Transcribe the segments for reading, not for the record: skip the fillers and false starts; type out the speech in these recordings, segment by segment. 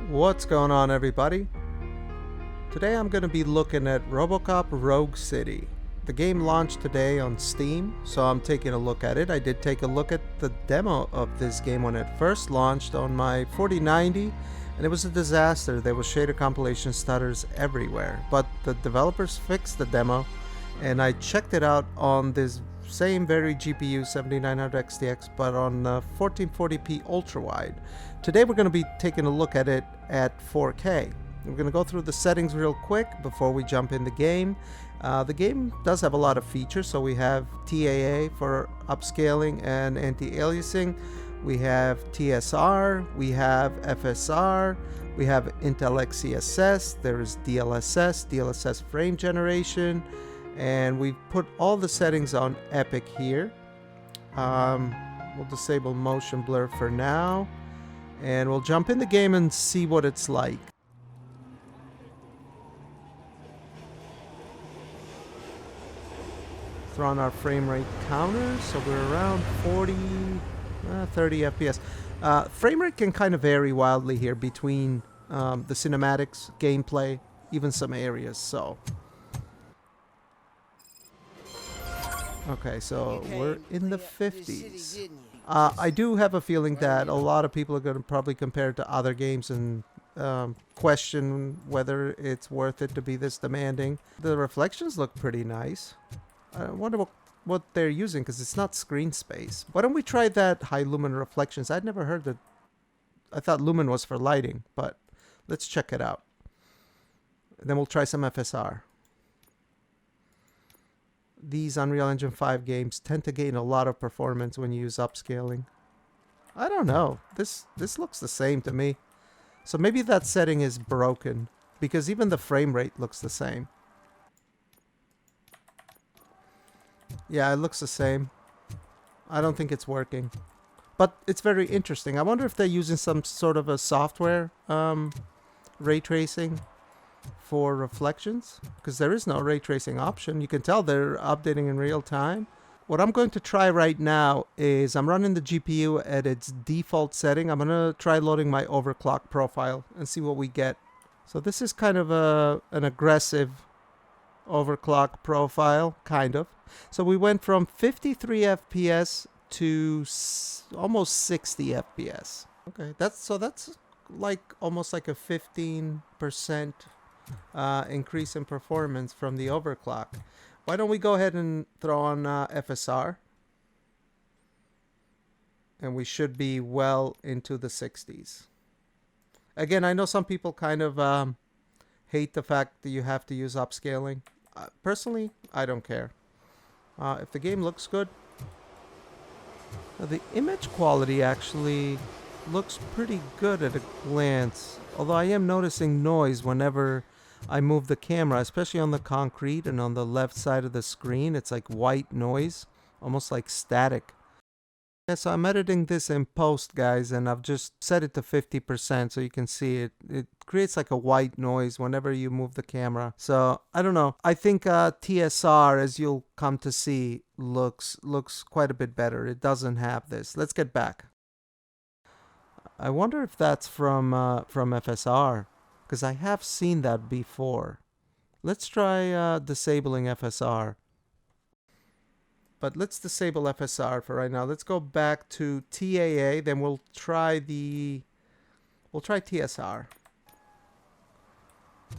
What's going on, everybody? Today I'm going to be looking at Robocop Rogue City. The game launched today on Steam, so I'm taking a look at it. I did take a look at the demo of this game when it first launched on my 4090, and it was a disaster. There was shader compilation stutters everywhere, but the developers fixed the demo, and I checked it out on this same very GPU 7900 XTX, but on 1440p ultra wide. Today we're going to be taking a look at it at 4K. We're going to go through the settings real quick before we jump in the game. The game does have a lot of features, so we have TAA for upscaling and anti-aliasing. We have TSR, we have FSR, we have Intel CSS, there is DLSS frame generation, and we've put all the settings on Epic here. We'll disable motion blur for now, and we'll jump in the game and see what it's like. Throw on our frame rate counter, so we're around 30 FPS. Frame rate can kind of vary wildly here between the cinematics, gameplay, even some areas. So, okay, so we're in the 50s. I do have a feeling that a lot of people are going to probably compare it to other games and question whether it's worth it to be this demanding. The reflections look pretty nice. I wonder what they're using, because it's not screen space. Why don't we try that high lumen reflections? I'd never heard that. I thought lumen was for lighting, but let's check it out. Then we'll try some FSR. These Unreal Engine 5 games tend to gain a lot of performance when you use upscaling. I don't know. This looks the same to me. So maybe that setting is broken, because even the frame rate looks the same. Yeah, it looks the same. I don't think it's working. But it's very interesting. I wonder if they're using some sort of a software ray tracing for reflections, because there is no ray tracing option. You can tell they're updating in real time. What I'm going to try right now is I'm running the GPU at its default setting. I'm going to try loading my overclock profile and see what we get. So this is kind of an aggressive overclock profile, kind of. So we went from 53 FPS to almost 60 FPS. Okay, that's like almost like a 15% increase in performance from the overclock. Why don't we go ahead and throw on FSR, and we should be well into the 60s. Again, I know some people kind of hate the fact that you have to use upscaling. Personally, I don't care. If the game looks good. Now, the image quality actually looks pretty good at a glance, although I am noticing noise whenever I move the camera, especially on the concrete and on the left side of the screen. It's like white noise, almost like static. Yeah, so I'm editing this in post, guys, and I've just set it to 50% so you can see it. It creates like a white noise whenever you move the camera. So, I don't know. I think TSR, as you'll come to see, looks quite a bit better. It doesn't have this. Let's get back. I wonder if that's from FSR, because I have seen that before. Let's try disabling FSR. But let's disable FSR for right now. Let's go back to TAA, then we'll try TSR.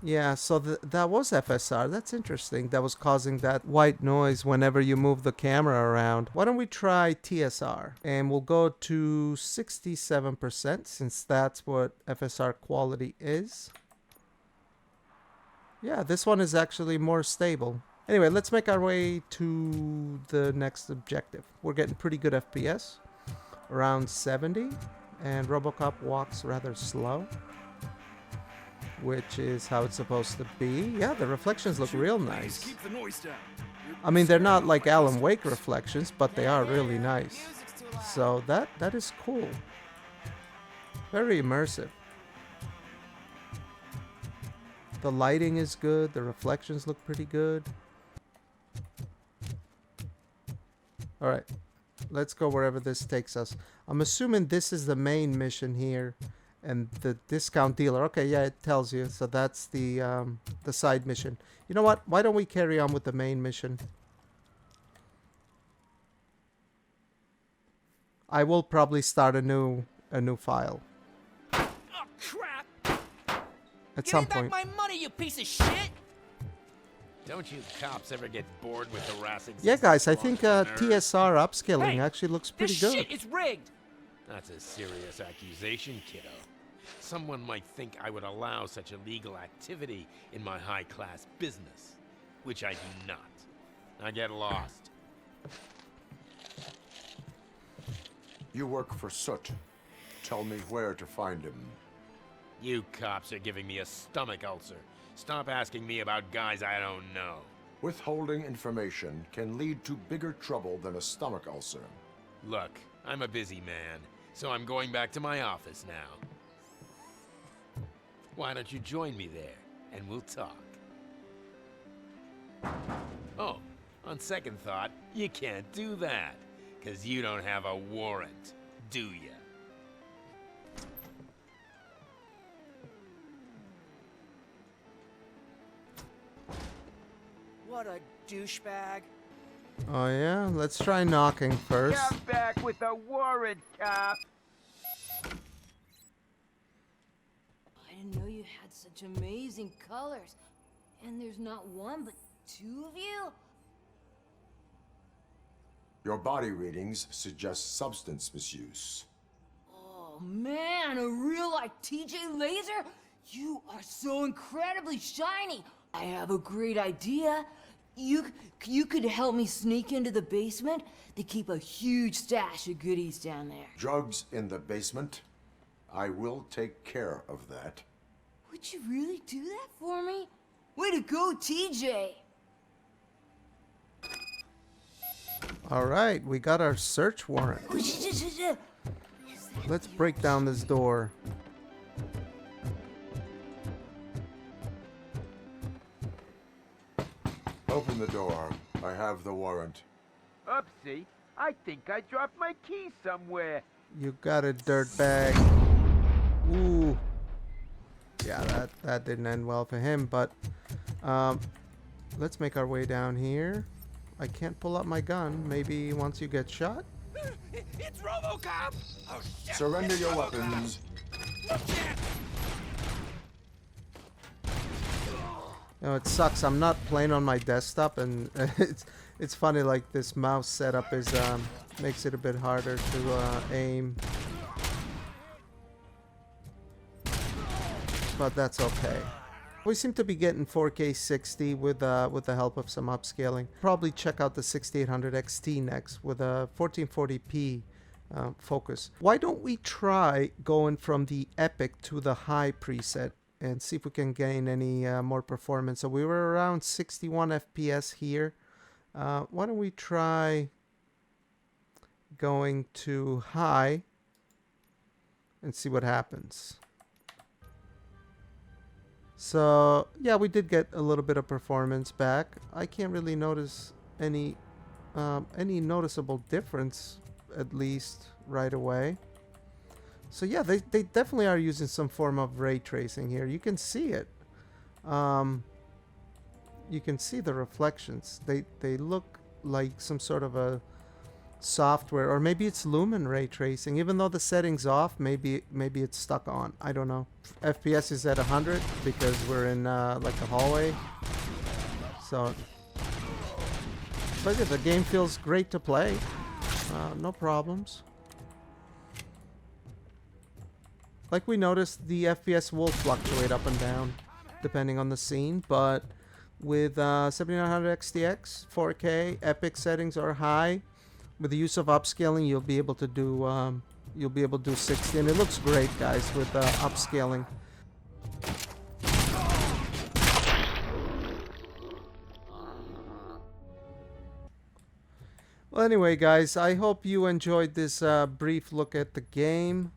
Yeah, so that was FSR. That's interesting. That was causing that white noise whenever you move the camera around. Why don't we try TSR? And we'll go to 67%, since that's what FSR quality is. Yeah, this one is actually more stable. Anyway, let's make our way to the next objective. We're getting pretty good FPS, around 70, and Robocop walks rather slow, which is how it's supposed to be. Yeah, the reflections look real nice. I mean, they're not like Alan Wake reflections, but they are really nice. So that is cool. Very immersive. The lighting is good. The reflections look pretty good. All right, let's go wherever this takes us. I'm assuming this is the main mission here, And the discount dealer. Okay, yeah, it tells you. So that's the side mission. You know what? Why don't we carry on with the main mission? I will probably start a new file. Oh crap! At Give some me back point. my money, you piece of shit! Don't you cops ever get bored with harassing? Yeah, guys, I think nerds? TSR upscaling Hey, actually looks pretty This good. shit is rigged! That's a serious accusation, kiddo. Someone might think I would allow such illegal activity in my high-class business, which I do not. I get lost. You work for Soot. Tell me where to find him. You cops are giving me a stomach ulcer. Stop asking me about guys I don't know. Withholding information can lead to bigger trouble than a stomach ulcer. Look, I'm a busy man, so I'm going back to my office now. Why don't you join me there, and we'll talk. Oh, on second thought, you can't do that, 'cause you don't have a warrant, do ya? What a douchebag. Oh yeah, let's try knocking first. Come back with a warrant, cop. I didn't know you had such amazing colors. And there's not one, but two of you? Your body readings suggest substance misuse. Oh man, a real like TJ laser? You are so incredibly shiny. I have a great idea. You could help me sneak into the basement. They keep a huge stash of goodies down there. Drugs in the basement? I will take care of that. Would you really do that for me? Way to go, TJ! All right, we got our search warrant. Let's break down this door. Open the door. I have the warrant. Oopsie, I think I dropped my key somewhere. You got it, dirtbag. Ooh. Yeah, that didn't end well for him, but let's make our way down here. I can't pull up my gun. Maybe once you get shot? It's Robocop! Oh shit! Surrender your weapons. You know, it sucks. I'm not playing on my desktop, and it's funny. Like this mouse setup is makes it a bit harder to aim, but that's okay. We seem to be getting 4K 60 with the help of some upscaling. Probably check out the 6800 XT next with a 1440p focus. Why don't we try going from the Epic to the high preset and see if we can gain any more performance? So we were around 61 FPS here. Why don't we try going to high and see what happens? So yeah, we did get a little bit of performance back. I can't really notice any noticeable difference, at least right away. So yeah, they definitely are using some form of ray tracing here. You can see it. You can see the reflections. They look like some sort of a software, or maybe it's lumen ray tracing. Even though the setting's off, maybe it's stuck on. I don't know. FPS is at 100 because we're in like a hallway. So, but yeah, the game feels great to play. No problems. Like we noticed, the FPS will fluctuate up and down depending on the scene, but with 7900 XTX 4K Epic settings are high. With the use of upscaling, you'll be able to do 60, and it looks great, guys, with upscaling. Well, anyway, guys, I hope you enjoyed this brief look at the game.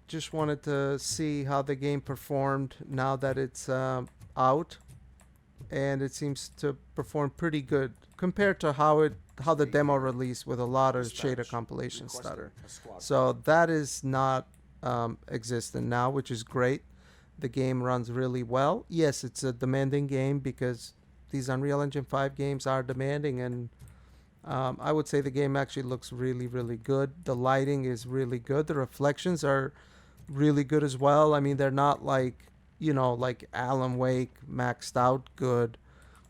Just wanted to see how the game performed now that it's out, and it seems to perform pretty good compared to how the demo released with a lot of shader compilation stutter. So that is not existent now, which is great. The game runs really well. Yes, it's a demanding game because these Unreal Engine 5 games are demanding, and I would say the game actually looks really, really good. The lighting is really good. The reflections are really good as well. I mean, they're not like, like Alan Wake maxed out good,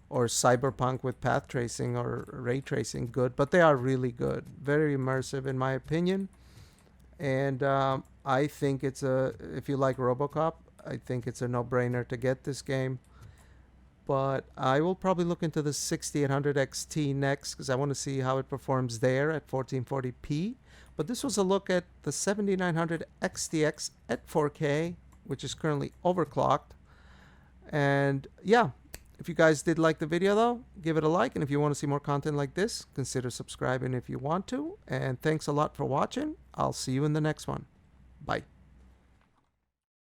or Cyberpunk with path tracing or ray tracing good, but they are really good. Very immersive in my opinion. And I think if you like Robocop, I think it's a no-brainer to get this game. But I will probably look into the 6800 XT next because I want to see how it performs there at 1440p. But this was a look at the 7900 XTX at 4K, which is currently overclocked. And yeah, if you guys did like the video though, give it a like. And if you want to see more content like this, consider subscribing if you want to. And thanks a lot for watching. I'll see you in the next one. Bye.